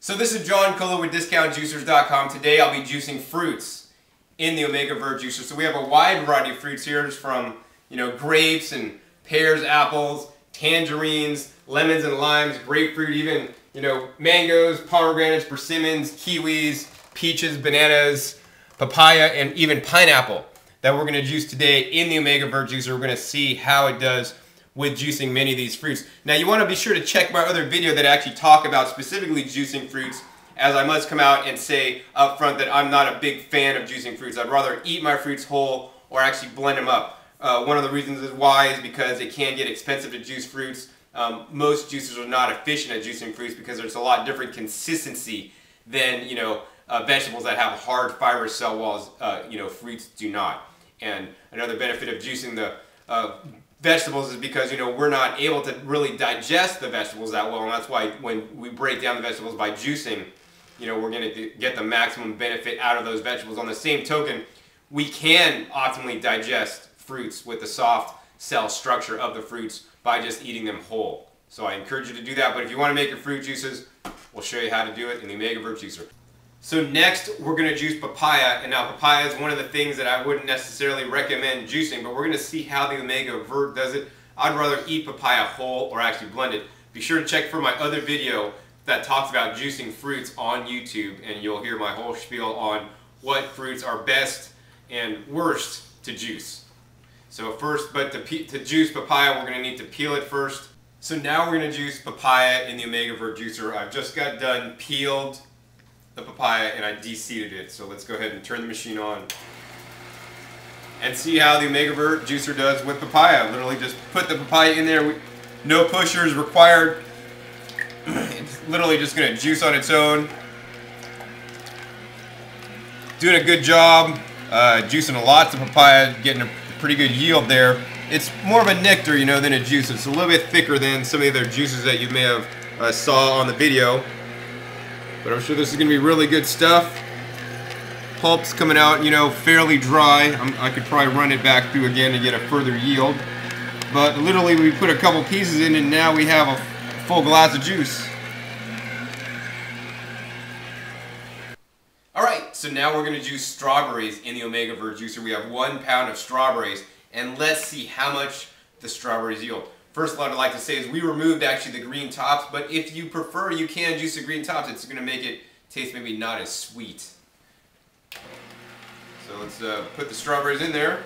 So this is John Cullo with DiscountJuicers.com. Today I'll be juicing fruits in the Omega VERT juicer. So we have a wide variety of fruits here, from grapes and pears, apples, tangerines, lemons and limes, grapefruit, even mangoes, pomegranates, persimmons, kiwis, peaches, bananas, papaya, and even pineapple that we're going to juice today in the Omega VERT juicer. We're going to see how it does with juicing many of these fruits. Now you want to be sure to check my other video that I actually talk about specifically juicing fruits, as I must come out and say up front that I'm not a big fan of juicing fruits. I'd rather eat my fruits whole or actually blend them up. One of the reasons why is because it can get expensive to juice fruits. Most juicers are not efficient at juicing fruits because there's a lot different consistency than vegetables that have hard fibrous cell walls. Fruits do not. And another benefit of juicing the vegetables is because we're not able to really digest the vegetables that well, and that's why when we break down the vegetables by juicing, we're going to get the maximum benefit out of those vegetables. On the same token, we can optimally digest fruits with the soft cell structure of the fruits by just eating them whole. So I encourage you to do that, but if you want to make your fruit juices, we'll show you how to do it in the Omega VERT juicer. So next, we're going to juice papaya, and now papaya is one of the things that I wouldn't necessarily recommend juicing, but we're going to see how the Omega VERT does it. I'd rather eat papaya whole or actually blend it. Be sure to check for my other video that talks about juicing fruits on YouTube, and you'll hear my whole spiel on what fruits are best and worst to juice. So first, to juice papaya, we're going to need to peel it first. So now we're going to juice papaya in the Omega VERT juicer. I've just got done peeled the papaya and I de-seeded it. So let's go ahead and turn the machine on and see how the Omega VERT juicer does with papaya. Literally just put the papaya in there. No pushers required. It's literally just going to juice on its own. Doing a good job juicing lots of papaya, getting a pretty good yield there. It's more of a nectar, than a juice. It's a little bit thicker than some of the other juices that you may have saw on the video. But I'm sure this is going to be really good stuff. Pulp's coming out, fairly dry. I could probably run it back through again to get a further yield. But literally we put a couple pieces in and now we have a full glass of juice. Alright, so now we're going to juice strawberries in the Omega VERT juicer. We have 1 pound of strawberries, and let's see how much the strawberries yield. First, what I'd like to say is we removed actually the green tops, but if you prefer, you can juice the green tops. It's going to make it taste maybe not as sweet. So let's put the strawberries in there.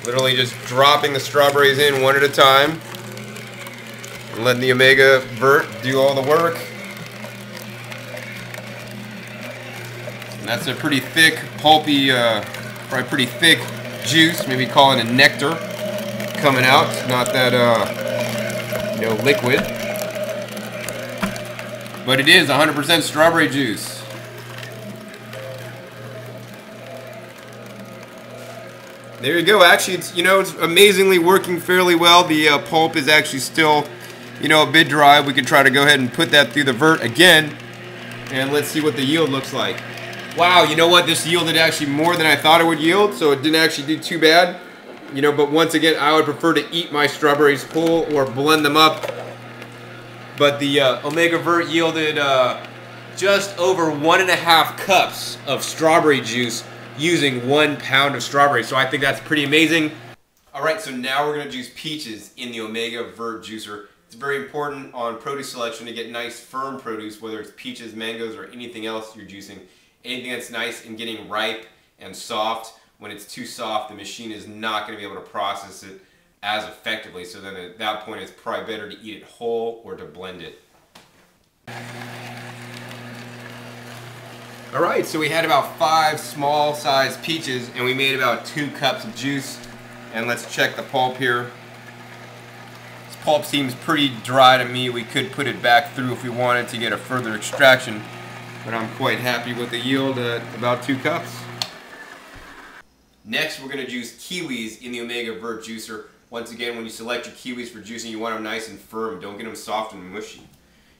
Literally just dropping the strawberries in one at a time. And letting the Omega VERT do all the work. That's a pretty thick, pulpy, probably pretty thick juice. Maybe call it a nectar coming out. It's not that, liquid. But it is 100% strawberry juice. There you go. Actually, it's amazingly working fairly well. The pulp is actually still, a bit dry. We could try to go ahead and put that through the VERT again, and let's see what the yield looks like. Wow, you know what? This yielded actually more than I thought it would yield, so it didn't actually do too bad. But once again, I would prefer to eat my strawberries whole or blend them up. But the Omega VERT yielded just over 1.5 cups of strawberry juice using 1 pound of strawberries. So I think that's pretty amazing. Alright, so now we're going to juice peaches in the Omega VERT juicer. It's very important on produce selection to get nice firm produce, whether it's peaches, mangoes, or anything else you're juicing. Anything that's nice and getting ripe and soft. When it's too soft, the machine is not going to be able to process it as effectively. So then at that point, it's probably better to eat it whole or to blend it. Alright, so we had about 5 small sized peaches and we made about 2 cups of juice. And let's check the pulp here. This pulp seems pretty dry to me. We could put it back through if we wanted to get a further extraction. But I'm quite happy with the yield at about 2 cups. Next, we're going to juice kiwis in the Omega VERT juicer. Once again, when you select your kiwis for juicing, you want them nice and firm. Don't get them soft and mushy.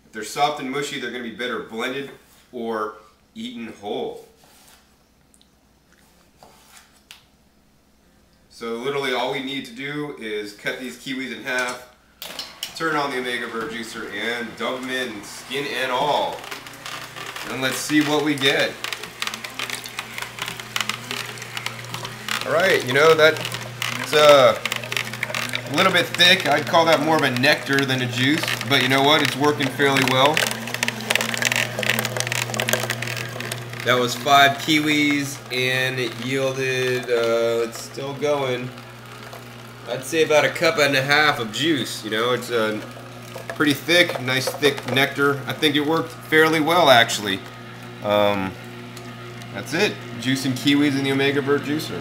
If they're soft and mushy, they're going to be better blended or eaten whole. So literally all we need to do is cut these kiwis in half, turn on the Omega VERT juicer, and dump them in, skin and all. And let's see what we get. Alright, you know, that's a little bit thick. I'd call that more of a nectar than a juice, but you know what? It's working fairly well. That was 5 kiwis, and it yielded, it's still going, I'd say about 1.5 cups of juice. You know, it's pretty thick, nice thick nectar. I think it worked fairly well, actually. That's it. Juicing kiwis in the Omega VERT juicer.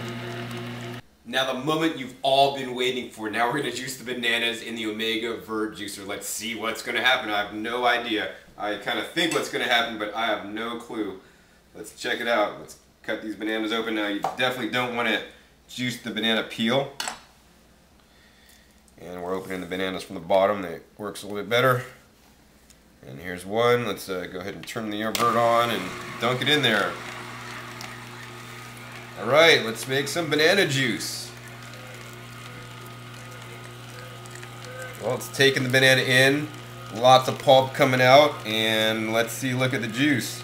Now the moment you've all been waiting for. Now we're going to juice the bananas in the Omega VERT juicer. Let's see what's going to happen. I have no idea. I kind of think what's going to happen, but I have no clue. Let's check it out. Let's cut these bananas open. Now you definitely don't want to juice the banana peel. And we're opening the bananas from the bottom. That works a little bit better. And here's one. Let's go ahead and turn the VERT on and dunk it in there. Alright, let's make some banana juice. Well, it's taking the banana in. Lots of pulp coming out. And let's see, look at the juice.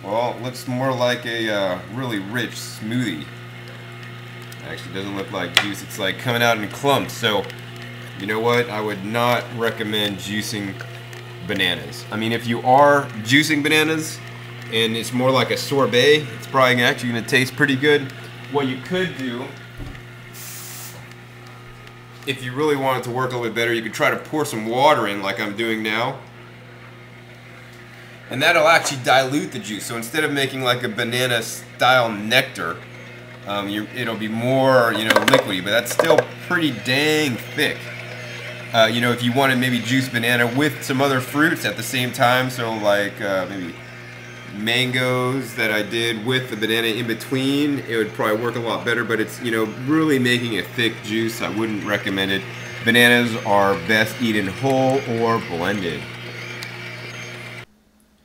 Well, it looks more like a really rich smoothie. Actually, doesn't look like juice. It's like coming out in clumps. So, you know what? I would not recommend juicing bananas. I mean, if you are juicing bananas and it's more like a sorbet, it's probably actually going to taste pretty good. What you could do, if you really want it to work a little bit better, you could try to pour some water in like I'm doing now. And that'll actually dilute the juice. So instead of making like a banana style nectar, it'll be more, you know, liquidy, but that's still pretty dang thick. You know, if you want to maybe juice banana with some other fruits at the same time, so like maybe mangoes that I did with the banana in between, it would probably work a lot better, but it's, you know, really making a thick juice. I wouldn't recommend it. Bananas are best eaten whole or blended.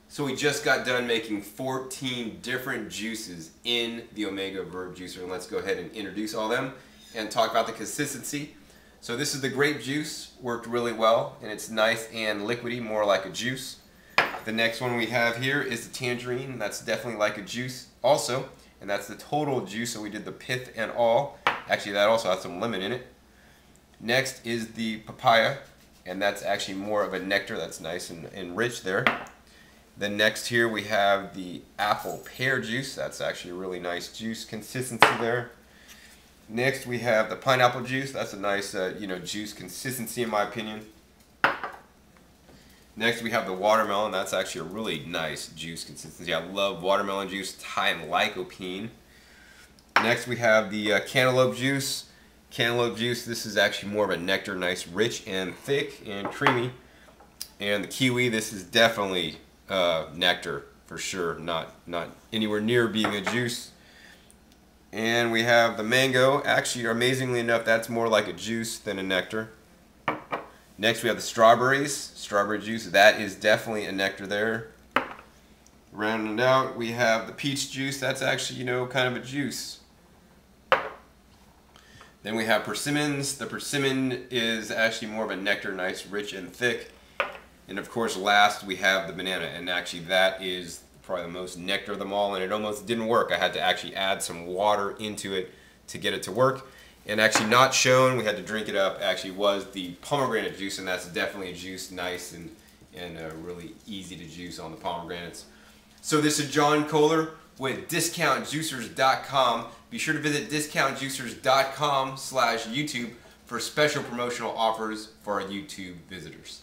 So we just got done making 14 different juices in the Omega VERT juicer, and let's go ahead and introduce all of them and talk about the consistency. So this is the grape juice, worked really well, and it's nice and liquidy, more like a juice. The next one we have here is the tangerine. That's definitely like a juice also, and that's the total juice, so we did the pith and all. Actually, that also has some lemon in it. Next is the papaya, and that's actually more of a nectar. That's nice and rich there. Then next here we have the apple pear juice. That's actually a really nice juice consistency there. Next we have the pineapple juice. That's a nice you know, juice consistency in my opinion. Next we have the watermelon. That's actually a really nice juice consistency. I love watermelon juice, high in lycopene. Next we have the cantaloupe juice. Cantaloupe juice, this is actually more of a nectar, nice, rich and thick and creamy. And the kiwi, this is definitely nectar for sure, not anywhere near being a juice. And we have the mango. Actually, amazingly enough, that's more like a juice than a nectar. Next we have the strawberries, strawberry juice. That is definitely a nectar there. Rounding it out, we have the peach juice. That's actually, you know, kind of a juice. Then we have persimmons. The persimmon is actually more of a nectar, nice, rich and thick. And of course last we have the banana, and actually that is probably the most nectar of them all, and it almost didn't work. I had to actually add some water into it to get it to work. And actually not shown, we had to drink it up, actually was the pomegranate juice, and that's definitely a juice, nice and really easy to juice on the pomegranates. So this is John Kohler with DiscountJuicers.com. Be sure to visit DiscountJuicers.com/YouTube for special promotional offers for our YouTube visitors.